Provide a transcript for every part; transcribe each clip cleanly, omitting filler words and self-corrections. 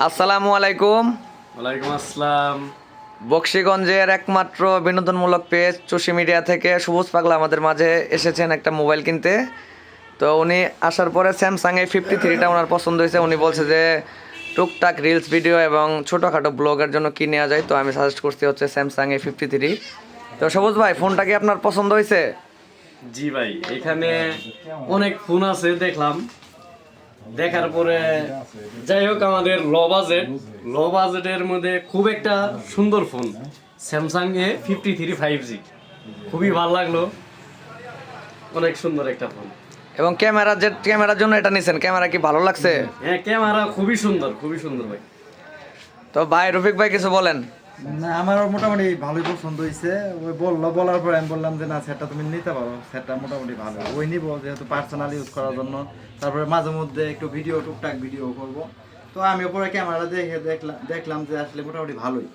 আসসালামু আলাইকুম। ওয়ালাইকুম আসসালাম। বকশীগঞ্জের একমাত্র বিনোদনমূলক পেজ চুষি মিডিয়া থেকে সবুজ পাগলা আমাদের মাঝে এসেছেন একটা মোবাইল কিনতে। তো উনি আসার পরে স্যামসাং A53টা ওনার পছন্দ হয়েছে। উনি বলছে যে টুকটাক রিলস ভিডিও এবং ছোটোখাটো ব্লগের জন্য কি নেওয়া যায়, তো আমি সাজেস্ট করছি হচ্ছে স্যামসাং A53। তো সবুজ ভাই, ফোনটা কি আপনার পছন্দ হয়েছে? জি ভাই, এখানে অনেক ফোন আছে দেখলাম, দেখার পরে যাই হোক আমাদের লো বাজেটের মধ্যে খুব একটা সুন্দর ফোন স্যামসাং A53 5G খুবই ভালো লাগলো, অনেক সুন্দর একটা ফোন। এবং ক্যামেরার জন্য এটা নিছেন, ক্যামেরা কি ভালো লাগছে? হ্যাঁ, ক্যামেরা খুবই সুন্দর ভাই। তো ভাই রফিক ভাই কিছু বলেন। না, আমার মোটামুটি ভালোই পছন্দ হয়েছে। ওই বলার পরে আমি বললাম যে না, সেটটা তুমি নিতে পারো, সেটটা মোটামুটি ভালো। ওই নিব যেহেতু পার্সোনাল ইউজ করার জন্য, তারপরে মাঝে মধ্যে একটু টুকটাক ভিডিও করব। তো আমি ওপরে ক্যামেরা দেখে দেখলাম যে আসলে মোটামুটি ভালোই।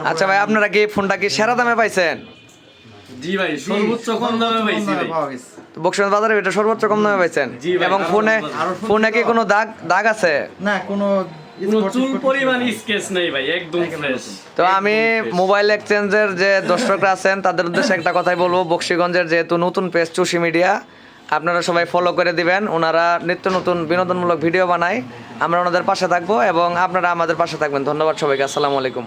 আচ্ছা ভাই, আপনারা কি ফোনটা কি সেরা দামে পাইছেন? জি ভাই, সর্বোচ্চ কম দামে পাইছি ভাই। পাওয়া গেছে। বকশীগঞ্জ বাজারে এটা সর্বোচ্চ কম দামে পাইছেন? জি ভাই, এবং ফোনে কি কোনো দাগ আছে? না, কোনো চুল পরিমাণ স্কেচ নেই ভাই, একদম ফ্রেশ। তো আমি মোবাইল এক্সচেঞ্জের যে দর্শকরা আছেন তাদের উদ্দেশ্যে একটা কথাই বলবো, বকশীগঞ্জের যেহেতু নতুন পেজ চুষি মিডিয়া, আপনারা সবাই ফলো করে দিবেন। ওনারা নিত্য নতুন বিনোদনমূলক ভিডিও বানায়, আমরা ওনাদের পাশে থাকবো এবং আপনারা আমাদের পাশে থাকবেন। ধন্যবাদ সবাইকে। আসসালামু আলাইকুম।